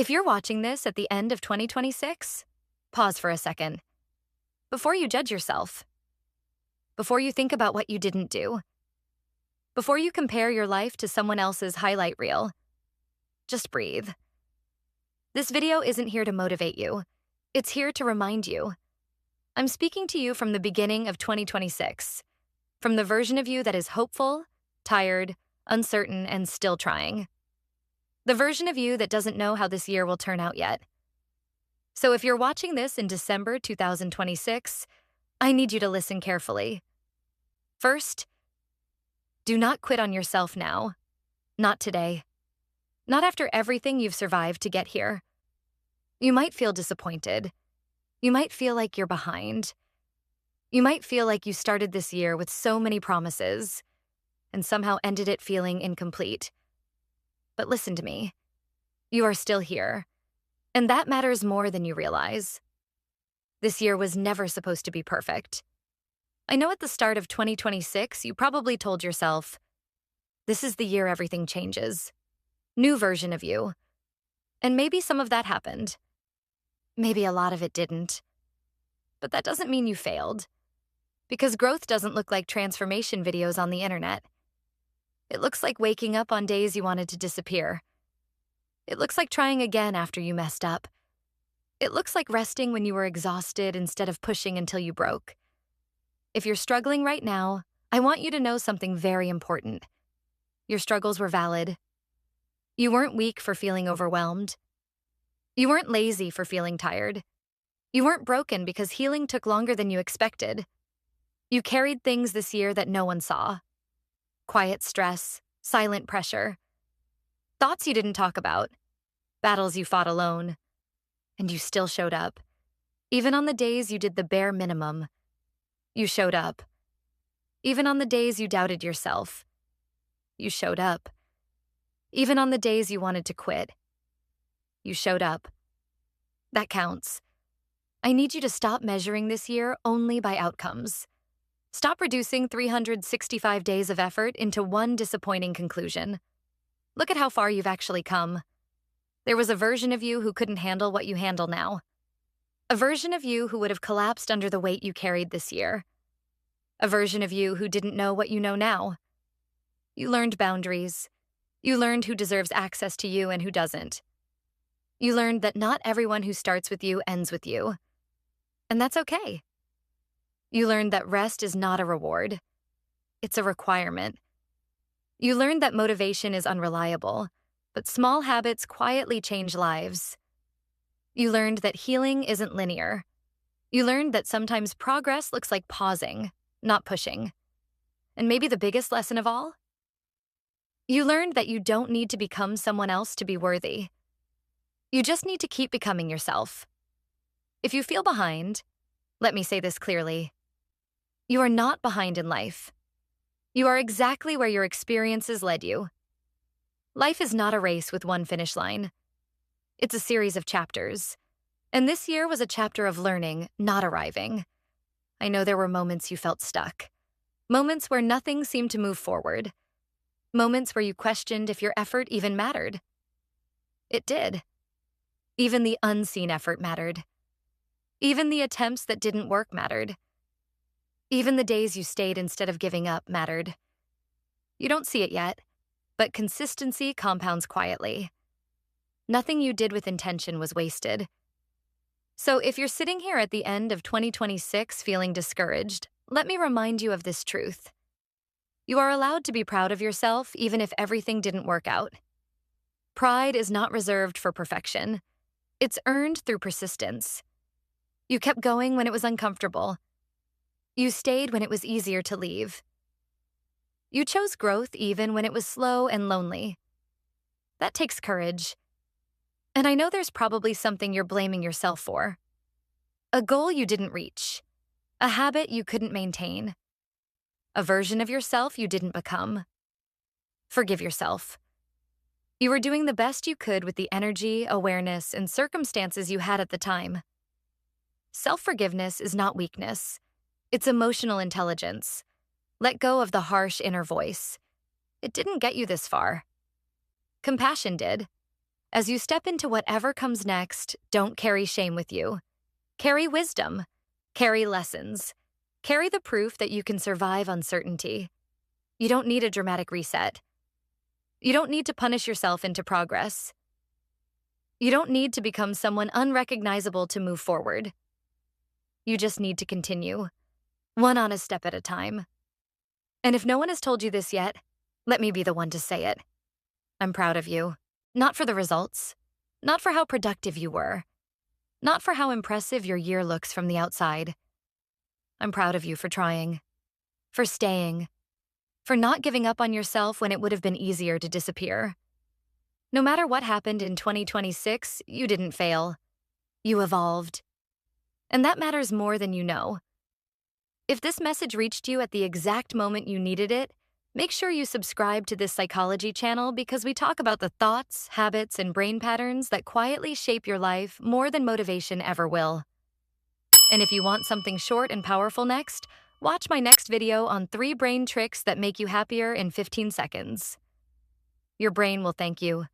If you're watching this at the end of 2026, pause for a second. Before you judge yourself, before you think about what you didn't do, before you compare your life to someone else's highlight reel, just breathe. This video isn't here to motivate you. It's here to remind you. I'm speaking to you from the beginning of 2026, from the version of you that is hopeful, tired, uncertain, and still trying. The version of you that doesn't know how this year will turn out yet. So if you're watching this in December 2026, I need you to listen carefully. First, do not quit on yourself now. Not today. Not after everything you've survived to get here. You might feel disappointed. You might feel like you're behind. You might feel like you started this year with so many promises and somehow ended it feeling incomplete. But listen to me. You are still here, and that matters more than you realize. This year was never supposed to be perfect. I know at the start of 2026, you probably told yourself, this is the year everything changes. New version of you. And maybe some of that happened. Maybe a lot of it didn't. But that doesn't mean you failed. Because growth doesn't look like transformation videos on the internet. It looks like waking up on days you wanted to disappear. It looks like trying again after you messed up. It looks like resting when you were exhausted instead of pushing until you broke. If you're struggling right now, I want you to know something very important. Your struggles were valid. You weren't weak for feeling overwhelmed. You weren't lazy for feeling tired. You weren't broken because healing took longer than you expected. You carried things this year that no one saw. Quiet stress, silent pressure. Thoughts you didn't talk about. Battles you fought alone. And you still showed up. Even on the days you did the bare minimum. You showed up. Even on the days you doubted yourself. You showed up. Even on the days you wanted to quit. You showed up. That counts. I need you to stop measuring this year only by outcomes. Stop reducing 365 days of effort into one disappointing conclusion. Look at how far you've actually come. There was a version of you who couldn't handle what you handle now. A version of you who would have collapsed under the weight you carried this year. A version of you who didn't know what you know now. You learned boundaries. You learned who deserves access to you and who doesn't. You learned that not everyone who starts with you ends with you. And that's okay. You learned that rest is not a reward. It's a requirement. You learned that motivation is unreliable, but small habits quietly change lives. You learned that healing isn't linear. You learned that sometimes progress looks like pausing, not pushing. And maybe the biggest lesson of all? You learned that you don't need to become someone else to be worthy. You just need to keep becoming yourself. If you feel behind, let me say this clearly. You are not behind in life. You are exactly where your experiences led you. Life is not a race with one finish line. It's a series of chapters. And this year was a chapter of learning, not arriving. I know there were moments you felt stuck. Moments where nothing seemed to move forward. Moments where you questioned if your effort even mattered. It did. Even the unseen effort mattered. Even the attempts that didn't work mattered. Even the days you stayed instead of giving up mattered. You don't see it yet, but consistency compounds quietly. Nothing you did with intention was wasted. So if you're sitting here at the end of 2026 feeling discouraged, let me remind you of this truth. You are allowed to be proud of yourself even if everything didn't work out. Pride is not reserved for perfection. It's earned through persistence. You kept going when it was uncomfortable. You stayed when it was easier to leave. You chose growth even when it was slow and lonely. That takes courage. And I know there's probably something you're blaming yourself for. A goal you didn't reach. A habit you couldn't maintain. A version of yourself you didn't become. Forgive yourself. You were doing the best you could with the energy, awareness, and circumstances you had at the time. Self-forgiveness is not weakness. It's emotional intelligence. Let go of the harsh inner voice. It didn't get you this far. Compassion did. As you step into whatever comes next, don't carry shame with you. Carry wisdom. Carry lessons. Carry the proof that you can survive uncertainty. You don't need a dramatic reset. You don't need to punish yourself into progress. You don't need to become someone unrecognizable to move forward. You just need to continue, one honest step at a time. And if no one has told you this yet, let me be the one to say it. I'm proud of you. Not for the results. Not for how productive you were. Not for how impressive your year looks from the outside. I'm proud of you for trying. For staying. For not giving up on yourself when it would have been easier to disappear. No matter what happened in 2026, you didn't fail. You evolved. And that matters more than you know. If this message reached you at the exact moment you needed it, make sure you subscribe to this psychology channel because we talk about the thoughts, habits, and brain patterns that quietly shape your life more than motivation ever will. And if you want something short and powerful next, watch my next video on 3 brain tricks that make you happier in 15 seconds. Your brain will thank you.